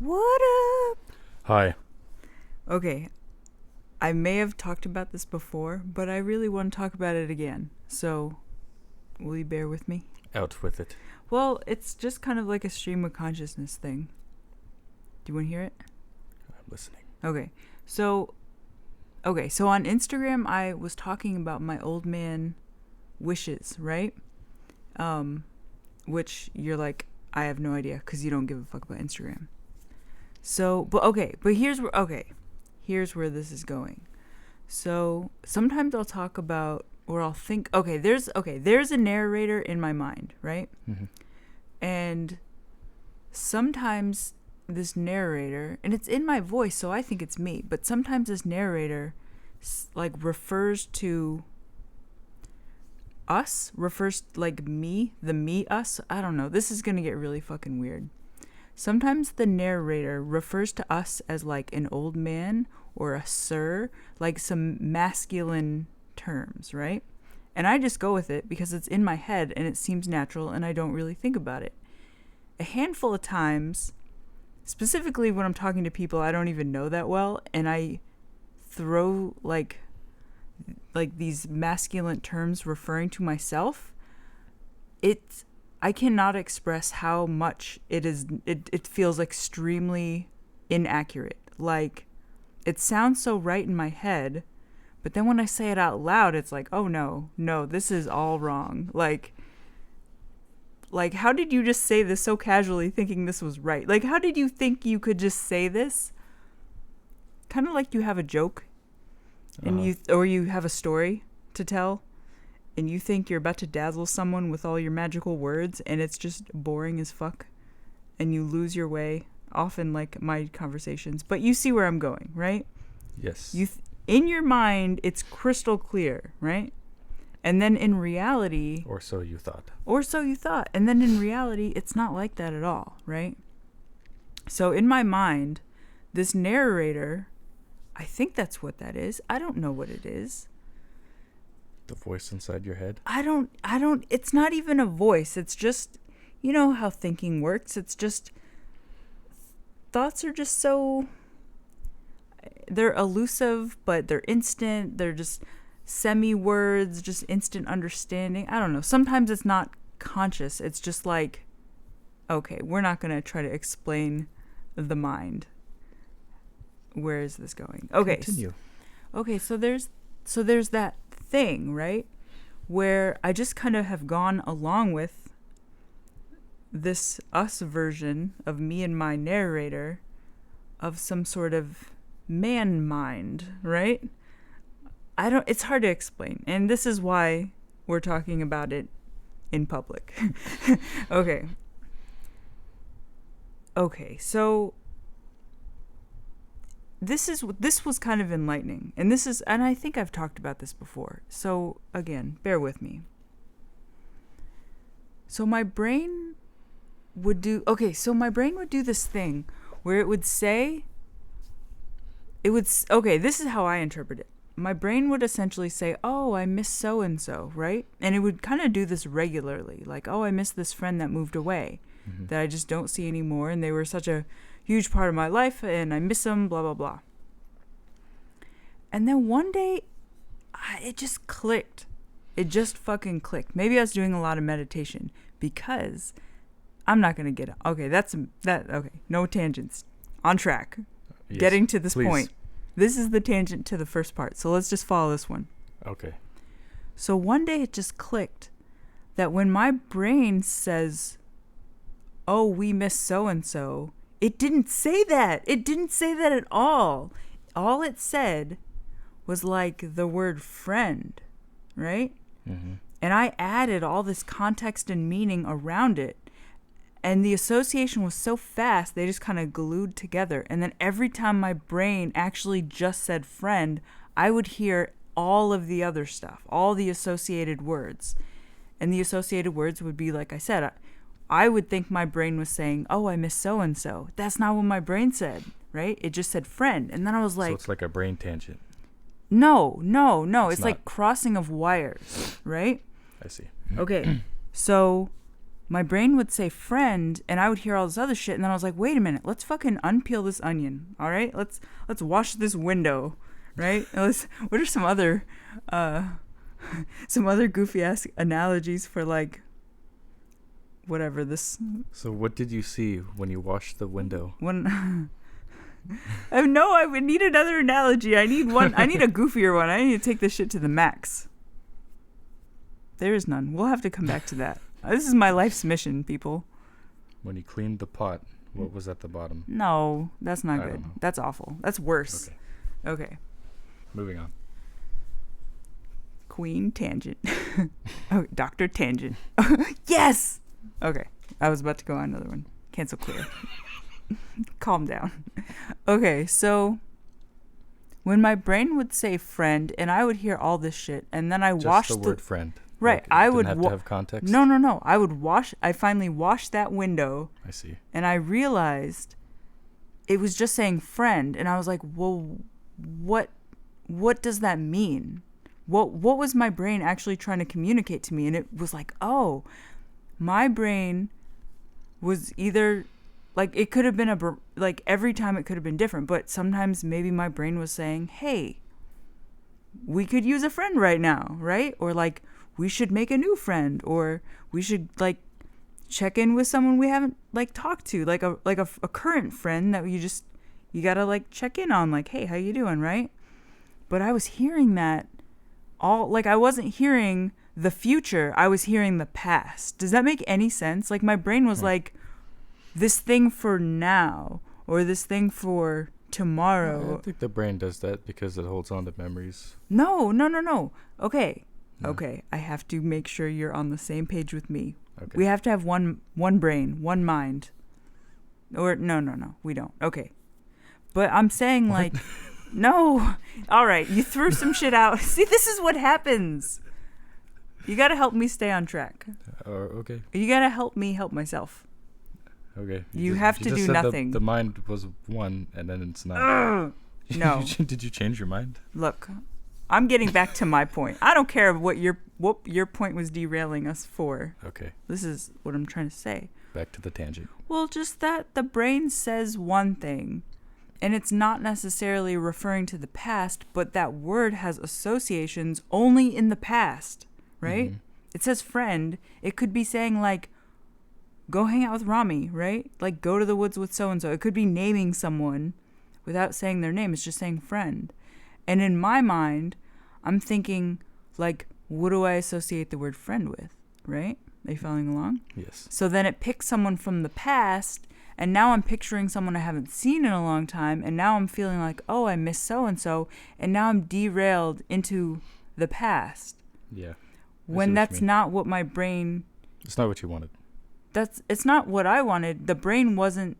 What up? Hi. Okay, I may have talked about this before, but I really want to talk about it again. So, will you bear with me? Out with it. Well, it's just kind of like a stream of consciousness thing. Do you want to hear it? I'm listening. Okay, so on Instagram, I was talking about my old man wishes, right? Which you're like, I have no idea because you don't give a fuck about Instagram. So, but here's where this is going. So sometimes I'll talk about, or I'll think, there's a narrator in my mind, right? Mm-hmm. And sometimes this narrator, and it's in my voice, so I think it's me, but sometimes this narrator refers to us, refers like me, the me, us. I don't know. This is going to get really fucking weird. Sometimes the narrator refers to us as like an old man or a sir, like some masculine terms, right? And I just go with it because it's in my head and it seems natural and I don't really think about it. A handful of times, specifically when I'm talking to people I don't even know that well, and I throw like these masculine terms referring to myself, I cannot express how much it feels extremely inaccurate. Like, it sounds so right in my head, but then when I say it out loud, it's like, oh no, this is all wrong. Like, how did you just say this so casually thinking this was right? Like, how did you think you could just say this? Kind of like you have a joke and you have a story to tell, and you think you're about to dazzle someone with all your magical words, and it's just boring as fuck, and you lose your way, often like my conversations. But you see where I'm going, right? Yes. In your mind, it's crystal clear, right? And then in reality... Or so you thought. And then in reality, it's not like that at all, right? So in my mind, this narrator, I think that's what that is. I don't know what it is. The voice inside your head? I don't, it's not even a voice. It's just, you know how thinking works. It's just, thoughts are just so, they're elusive, but they're instant. They're just semi-words, just instant understanding. I don't know. Sometimes it's not conscious. It's just like, okay, we're not going to try to explain the mind. Where is this going? Okay. Continue. So there's that thing, right, where I just kind of have gone along with this us version of me and my narrator of some sort of man mind, right? It's hard to explain, and this is why we're talking about it in public. Okay, so this was kind of enlightening, and I think I've talked about this before, so again, bear with me. So my brain would do this thing where it would say, this is how I interpret it. My brain would essentially say, oh, I miss so and so, right? And it would kind of do this regularly, like, oh, I miss this friend that moved away, mm-hmm. that I just don't see anymore, and they were such a huge part of my life, and I miss them, blah, blah, blah. And then one day, it just clicked. It just fucking clicked. Maybe I was doing a lot of meditation, because I'm not going to get... Okay, okay, no tangents. On track. Yes, getting to this please. point. This is the tangent to the first part, so let's just follow this one. Okay. So one day it just clicked that when my brain says, oh, we miss so-and-so, it didn't say that. It didn't say that at all. All it said was like the word friend, right? Mm-hmm. And I added all this context and meaning around it. And the association was so fast, they just kind of glued together. And then every time my brain actually just said friend, I would hear all of the other stuff, all the associated words. And the associated words would be, like I said, I would think my brain was saying, oh, I miss so-and-so. That's not what my brain said, right? It just said friend. And then I was like... So it's like a brain tangent. No. It's like crossing of wires, right? I see. Okay. So my brain would say friend, and I would hear all this other shit, and then I was like, wait a minute, let's fucking unpeel this onion, all right? Let's wash this window, right? What are some other goofy ass analogies for like whatever this? So what did you see when you washed the window? I would need another analogy. I need one. I need a goofier one. I need to take this shit to the max. There is none. We'll have to come back to that. This is my life's mission, people. When you cleaned the pot, what was at the bottom? No, that's not I good. don't know. That's awful. That's worse. Okay. Moving on. Queen Tangent. Oh, Dr. Tangent. Yes! Okay. I was about to go on another one. Cancel clear. Calm down. Okay, so when my brain would say friend and I would hear all this shit and then I washed the word friend. Right. Like, I didn't would have to have context. No. I finally washed that window. I see. And I realized it was just saying friend, and I was like, "Well, what does that mean? What was my brain actually trying to communicate to me?" And it was like, "Oh, my brain was either like it could have been like every time it could have been different, but sometimes maybe my brain was saying, "Hey, we could use a friend right now, right?" Or like we should make a new friend, or we should like check in with someone we haven't like talked to, like a current friend that you gotta like check in on, like, hey, how you doing, right? But I was hearing that all, like, I wasn't hearing the future, I was hearing the past. Does that make any sense? Like my brain was like, this thing for now, or this thing for tomorrow. I think the brain does that because it holds on to memories. No. Okay, I have to make sure you're on the same page with me. Okay. We have to have one brain, one mind. Or no, we don't. Okay. But I'm saying like, no. All right, you threw some shit out. See, this is what happens. You got to help me stay on track. Okay. You got to help me help myself. Okay. You have to do nothing. The mind was one, and then it's not. No. Did you change your mind? Look, I'm getting back to my point. I don't care what your point was derailing us for. Okay. This is what I'm trying to say. Back to the tangent. Well, just that the brain says one thing, and it's not necessarily referring to the past, but that word has associations only in the past, right? Mm-hmm. It says friend. It could be saying like, go hang out with Rami, right? Like, go to the woods with so-and-so. It could be naming someone without saying their name. It's just saying friend. And in my mind, I'm thinking, like, what do I associate the word friend with, right? Are you following along? Yes. So then it picks someone from the past, and now I'm picturing someone I haven't seen in a long time, and now I'm feeling like, oh, I miss so-and-so, and now I'm derailed into the past. Yeah. When that's not what my brain... It's not what you wanted. It's not what I wanted. The brain wasn't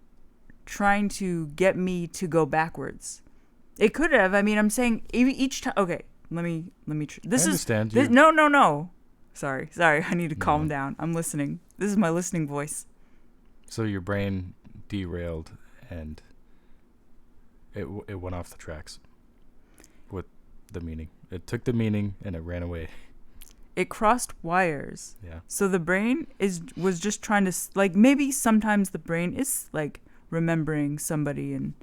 trying to get me to go backwards. It could have. I mean, I'm saying each time. Okay, let me. This I understand is no. Sorry. I need to calm down. I'm listening. This is my listening voice. So your brain derailed and it went off the tracks with the meaning. It took the meaning and it ran away. It crossed wires. Yeah. So the brain was just trying to, like, maybe sometimes the brain is like remembering somebody and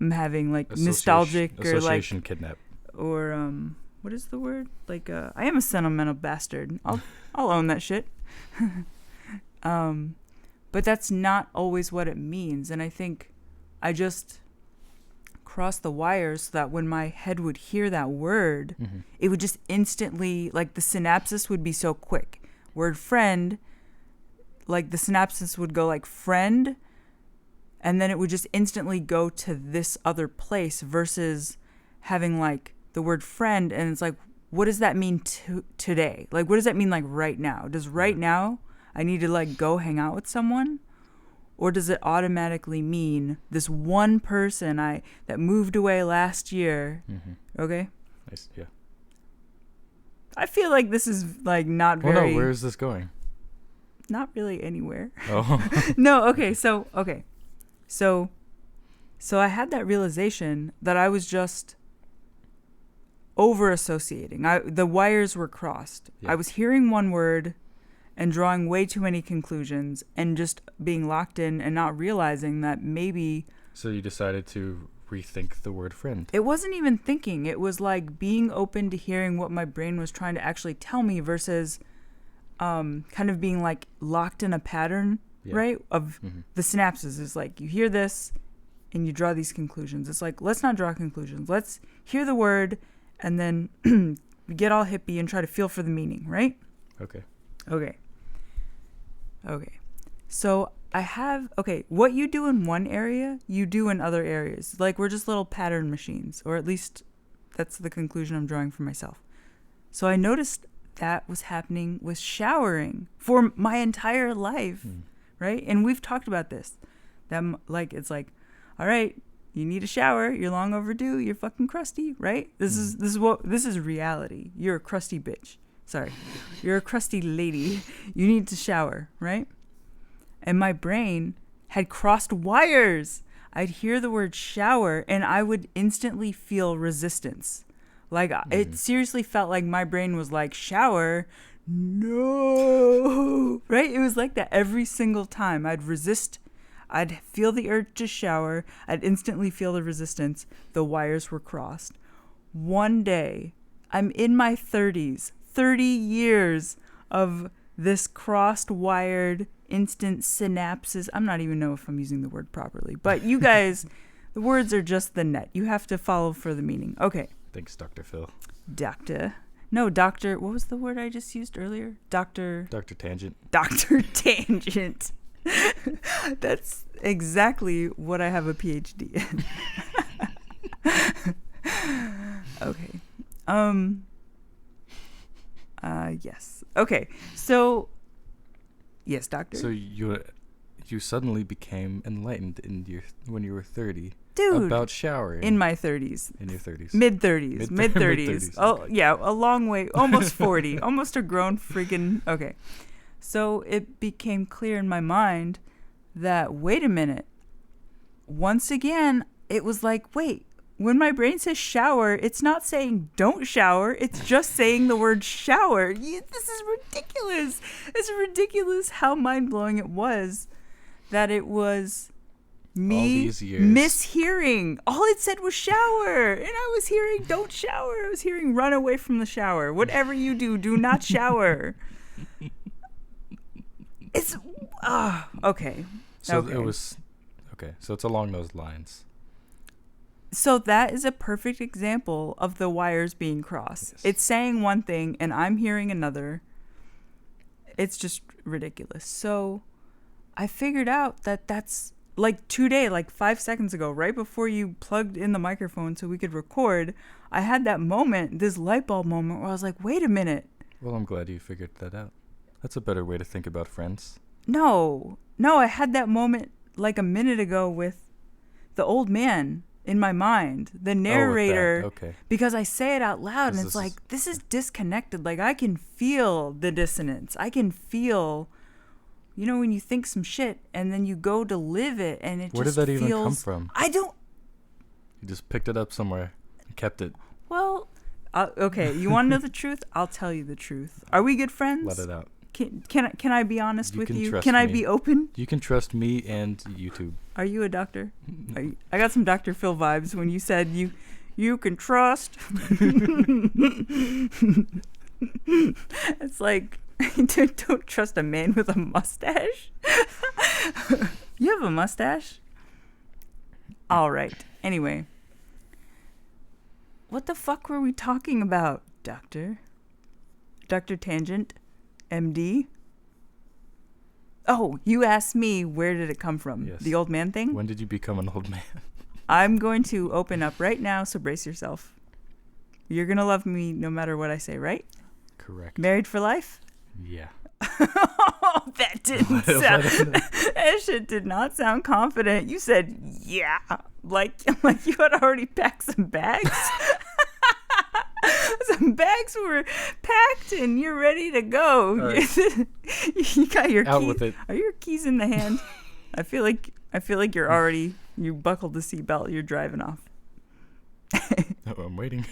I'm having like nostalgic or like association kidnap or what is the word, like I am a sentimental bastard. I'll own that shit. But that's not always what it means, and I think I just crossed the wires so that when my head would hear that word, mm-hmm. it would just instantly, like, the synapses would be so quick. Word friend, like the synapses would go like friend, and then it would just instantly go to this other place versus having like the word friend and it's like, what does that mean today? Like, what does that mean like right now? Does right now I need to like go hang out with someone? Or does it automatically mean this one person that moved away last year? Mm-hmm. Okay? Nice, yeah. I feel like this is like not very... Well, no, where is this going? Not really anywhere. Oh. No, okay. So I had that realization that I was just over associating. The wires were crossed. Yeah. I was hearing one word and drawing way too many conclusions and just being locked in and not realizing that maybe... So you decided to rethink the word friend. It wasn't even thinking. It was like being open to hearing what my brain was trying to actually tell me versus kind of being like locked in a pattern, right? Of the synapses. It's like you hear this and you draw these conclusions. It's like, let's not draw conclusions. Let's hear the word and then get all hippie and try to feel for the meaning, right? Okay. So what you do in one area, you do in other areas. Like we're just little pattern machines, or at least that's the conclusion I'm drawing for myself. So I noticed that was happening with showering for my entire life, right? And we've talked about this. It's like, all right, you need a shower. You're long overdue. You're fucking crusty, right? This is reality. You're a crusty bitch. Sorry, you're a crusty lady. You need to shower, right? And my brain had crossed wires. I'd hear the word shower and I would instantly feel resistance. Like it seriously felt like my brain was like, shower, no, right? It was like that every single time. I'd resist. I'd feel the urge to shower. I'd instantly feel the resistance. The wires were crossed. One day, I'm in my 30s, 30 years of this crossed wired instant synapses. I'm not even know if I'm using the word properly, but you guys, the words are just the net. You have to follow for the meaning. Okay. Thanks, Dr. Phil. Doctor. What was the word I just used earlier? Dr. Tangent. Dr. Tangent. That's exactly what I have a PhD in. Okay. Yes. Okay. So, yes, doctor. So you suddenly became enlightened when you were 30. Dude. About showering. In my 30s. In your 30s. Mid-30s. Mid-30s. Oh, okay. Yeah, a long way. Almost 40. Almost a grown freaking... Okay. So it became clear in my mind that, wait a minute. Once again, it was like, wait, when my brain says shower, it's not saying don't shower. It's just saying the word shower. This is ridiculous. It's ridiculous how mind-blowing it was that it was me mishearing. All it said was shower. And I was hearing don't shower. I was hearing run away from the shower. Whatever you do, do not shower. It's, okay. So okay. it was, okay. So it's along those lines. So that is a perfect example of the wires being crossed. Yes. It's saying one thing and I'm hearing another. It's just ridiculous. So I figured out that that's like today, like 5 seconds ago, right before you plugged in the microphone so we could record, I had that moment, this light bulb moment where I was like, wait a minute. Well, I'm glad you figured that out. That's a better way to think about friends. No, I had that moment like a minute ago with the old man in my mind, the narrator, okay. Because I say it out loud and it's like, this is disconnected. Like I can feel the dissonance. I can feel, when you think some shit and then you go to live it and it Where just did that even come feels, from? I don't. You just picked it up somewhere and kept it. Well, okay. You want to know the truth? I'll tell you the truth. Are we good friends? Let it out. Can I be honest with you? Trust can me. I be open? You can trust me and YouTube. Are you a doctor? I got some Dr. Phil vibes when you said you can trust. It's like don't trust a man with a mustache. You have a mustache? All right. Anyway, what the fuck were we talking about, Doctor Tangent? MD? Oh, you asked me where did it come from? Yes. The old man thing? When did you become an old man? I'm going to open up right now, so brace yourself. You're going to love me no matter what I say, right? Correct. Married for life? Yeah. Oh, that didn't sound... That shit did not sound confident. You said, yeah. Like you had already packed some bags. Some bags were packed and you're ready to go. Right. You got your out keys. With it. Are your keys in the hand? I feel like you buckled the seatbelt. You're driving off. Oh, I'm waiting.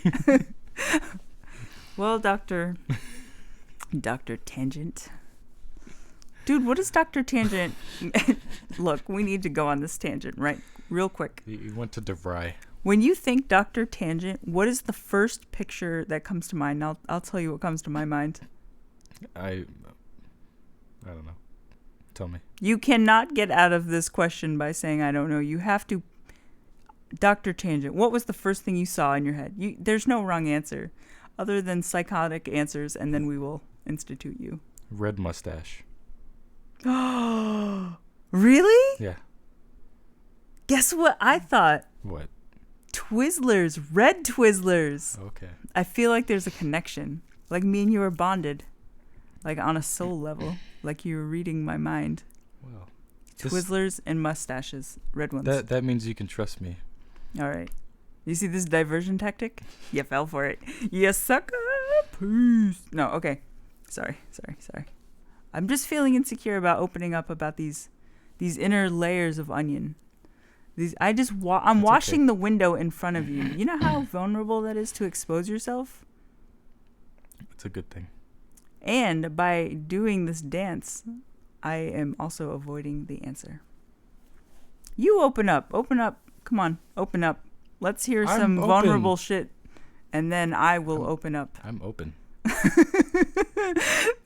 Well, Dr. Tangent, Dude, what is Dr. Tangent? Look, we need to go on this tangent, right? Real quick. You went to DeVry. When you think Dr. Tangent, what is the first picture that comes to mind? I'll tell you what comes to my mind. I don't know. Tell me. You cannot get out of this question by saying I don't know. You have to. Dr. Tangent, what was the first thing you saw in your head? There's no wrong answer other than psychotic answers, and then we will institute you. Red mustache. Really? Yeah. Guess what I thought? What? Twizzlers. Red Twizzlers. Okay. I feel like there's a connection. Like me and you are bonded. Like on a soul level. Like you were reading my mind. Well. Twizzlers and mustaches. Red ones. That means you can trust me. All right. You see this diversion tactic? You fell for it. You sucker. Peace. No, okay. Sorry. I'm just feeling insecure about opening up about these inner layers of onion. I'm washing okay. the window in front of you. You know how vulnerable that is to expose yourself? It's a good thing. And by doing this dance, I am also avoiding the answer. You open up. Come on, open up. Let's hear some vulnerable shit, and then I will open up. I'm open.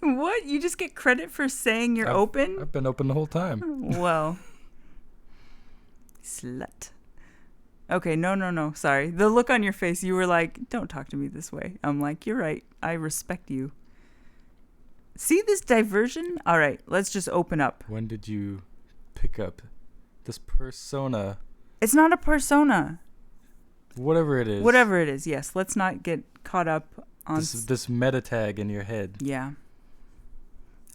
What? You just get credit for saying you're open? I've been open the whole time. Well, slut. Okay, no. Sorry. The look on your face, you were like, don't talk to me this way. I'm like, you're right. I respect you. See this diversion? All right, let's just open up. When did you pick up this persona? It's not a persona. Whatever it is. Yes. Let's not get caught up on this meta tag in your head. Yeah.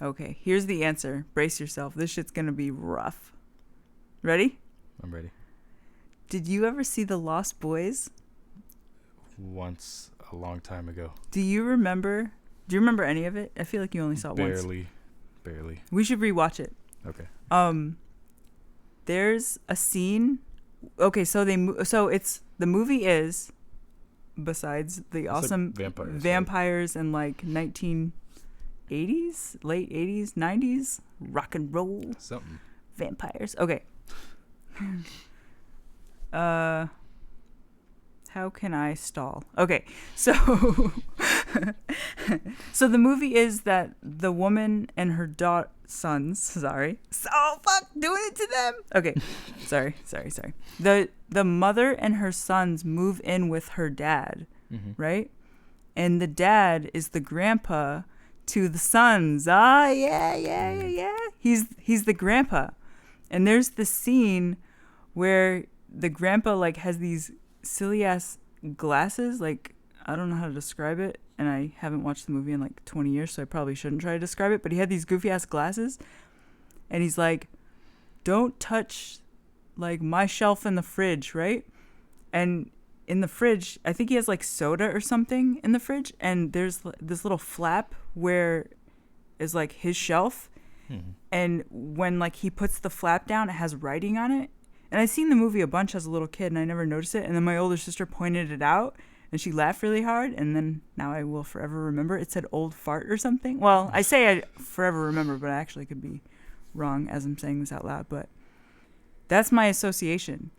Okay, here's the answer. Brace yourself. This shit's going to be rough. Ready? I'm ready. Did you ever see The Lost Boys? Once, a long time ago. Do you remember any of it? I feel like you only saw it once. Barely. We should rewatch it. Okay. There's a scene. Okay, so the movie is, besides the awesome like vampires in like 1980s, late 80s, 90s, rock and roll, something vampires. Okay. How can I stall? Okay, so so the movie is that the woman and her sons, doing it to them. Okay, sorry. The mother and her sons move in with her dad, right? And the dad is the grandpa to the sons. Yeah. He's the grandpa, and there's the scene where the grandpa like has these silly ass glasses. Like, I don't know how to describe it, and I haven't watched the movie in like 20 years, so I probably shouldn't try to describe it, but he had these goofy ass glasses, and he's like, don't touch like my shelf in the fridge, right? And in the fridge, I think he has like soda or something in the fridge, and there's this little flap where is like his shelf, and when like he puts the flap down, it has writing on it. And I'd seen the movie a bunch as a little kid, and I never noticed it. And then my older sister pointed it out, and she laughed really hard. And then now I will forever remember. It said old fart or something. Well, I say I forever remember, but I actually could be wrong as I'm saying this out loud. But that's my association.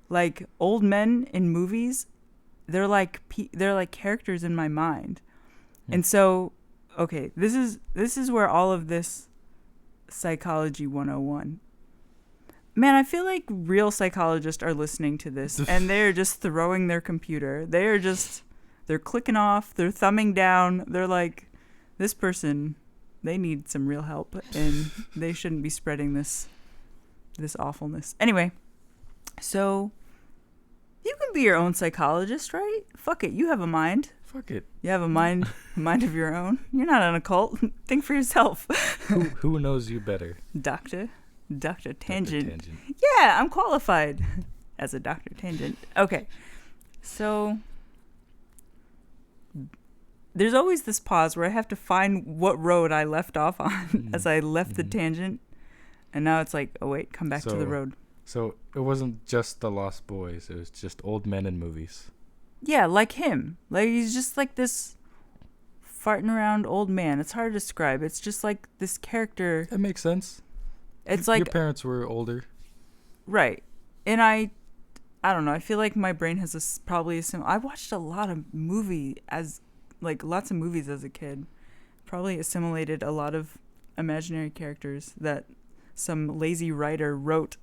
Like, old men in movies, they're like characters in my mind. And so, okay, this is where all of this psychology 101. Man, I feel like real psychologists are listening to this, and they're just throwing their computer. They're clicking off, they're thumbing down. They're like, this person, they need some real help, and they shouldn't be spreading this awfulness. Anyway, so you can be your own psychologist, right? Fuck it, you have a mind. Fuck it. You have a mind of your own. You're not an occult. Think for yourself. Who knows you better? Dr. Tangent. Dr. Tangent. Yeah, I'm qualified as a Dr. Tangent. Okay. So there's always this pause where I have to find what road I left off on as I left the tangent. And now it's like, oh wait, come back to the road. So it wasn't just The Lost Boys. It was just old men in movies. Yeah, like him. Like, he's just like this farting around old man. It's hard to describe. It's just like this character. That makes sense. It's Your like parents were older. right, and I don't know. I feel like my brain has probably a I watched a lot of lots of movies as a kid. Probably assimilated a lot of imaginary characters that some lazy writer wrote.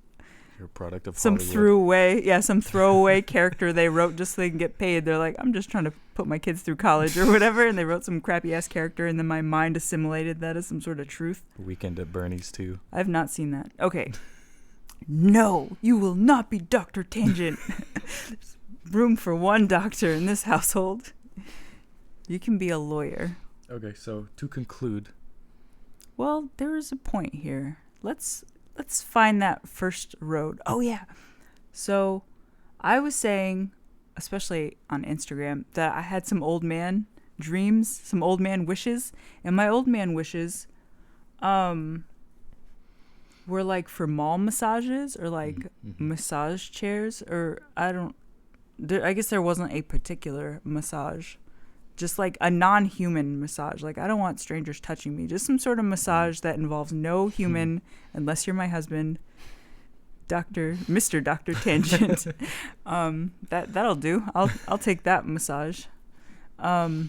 You're a product of Some Hollywood. some throwaway character they wrote just so they can get paid. They're like, I'm just trying to put my kids through college or whatever, and they wrote some crappy ass character, and then my mind assimilated that as some sort of truth. Weekend at Bernie's too. I've not seen that. Okay. No, you will not be Dr. Tangent. There's room for one doctor in this household. You can be a lawyer. Okay, so to conclude. Well, there is a point here. Let's find that first road. Oh, yeah. So I was saying, especially on Instagram, that I had some old man dreams, some old man wishes. And my old man wishes were like for mall massages or like massage chairs. Or I guess there wasn't a particular massage. Just like a non-human massage. Like, I don't want strangers touching me. Just some sort of massage that involves no human, unless you're my husband, Mr. Dr. Tangent. That'll do. I'll take that massage. I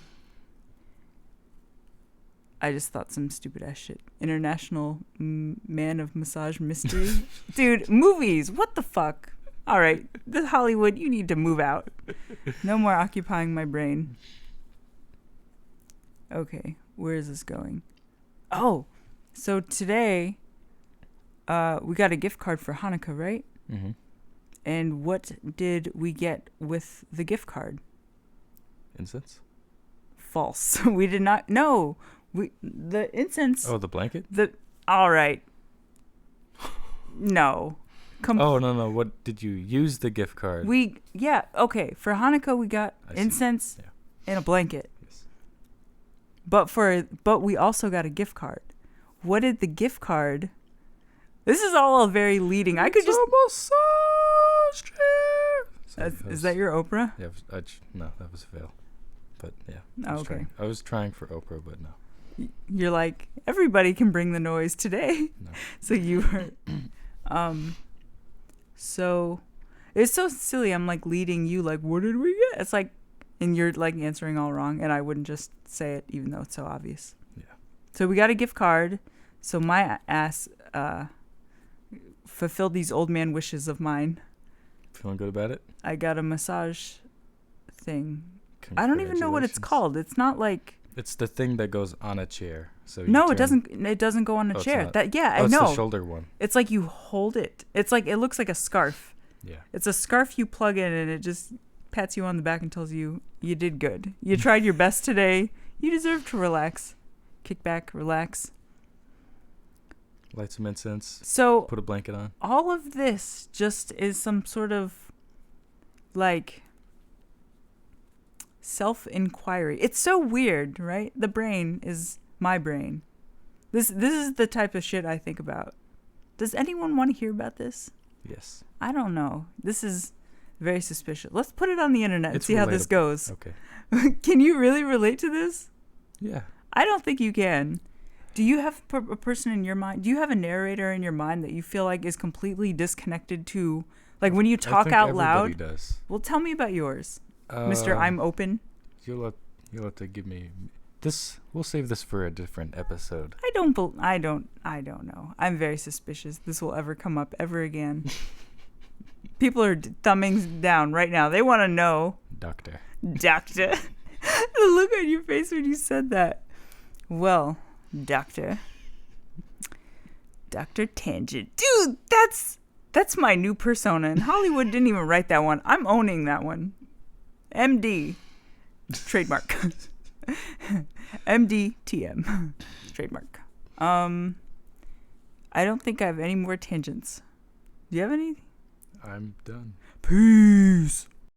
just thought some stupid ass shit. International Man of Massage Mystery. Dude, movies. What the fuck? All right, the Hollywood, you need to move out. No more occupying my brain. Okay, where is this going? Oh, so today we got a gift card for Hanukkah, right? Mm-hmm. And what did we get with the gift card? Incense? False. We did not. No, the incense. Oh, the blanket? All right. No. No. What did you use the gift card? Okay. For Hanukkah, we got incense and a blanket. But we also got a gift card. What did the gift card? This is all very leading. I could just. Massage chair. Is that your Oprah? Yeah, no, that was a fail. But yeah. Okay. I was trying for Oprah, but no. You're like, everybody can bring the noise today. No. So you were. So it's so silly. I'm like leading you. Like, what did we get? It's like. And you're like answering all wrong, and I wouldn't just say it even though it's so obvious. Yeah. So we got a gift card. So my ass fulfilled these old man wishes of mine. Feeling good about it? I got a massage thing. I don't even know what it's called. It's not like. It's the thing that goes on a chair. So no, it doesn't. It doesn't go on a chair. I know. It's the shoulder one. It's like you hold it. It's like it looks like a scarf. Yeah. It's a scarf you plug in, and it just pats you on the back and tells you did good. You tried your best today. You deserve to relax. Kick back, relax. Light some incense. So put a blanket on. All of this just is some sort of like self-inquiry. It's so weird, right? The brain is my brain. This is the type of shit I think about. Does anyone want to hear about this? Yes. I don't know. This is very suspicious. Let's put it on the internet and see relatable. How this goes. Okay. Can you really relate to this? Yeah. I don't think you can. Do you have a person in your mind? Do you have a narrator in your mind that you feel like is completely disconnected to, like when you talk out loud? Everybody does. Well, tell me about yours, Mr. I'm open. You'll have to give me this. We'll save this for a different episode. I don't know. I'm very suspicious this will ever come up ever again. People are thumbing down right now. They want to know. Doctor. The look on your face when you said that. Well, Dr. Tangent. Dude, that's my new persona. And Hollywood didn't even write that one. I'm owning that one. MD. Trademark. MDTM. Trademark. I don't think I have any more tangents. Do you have any? I'm done. Peace.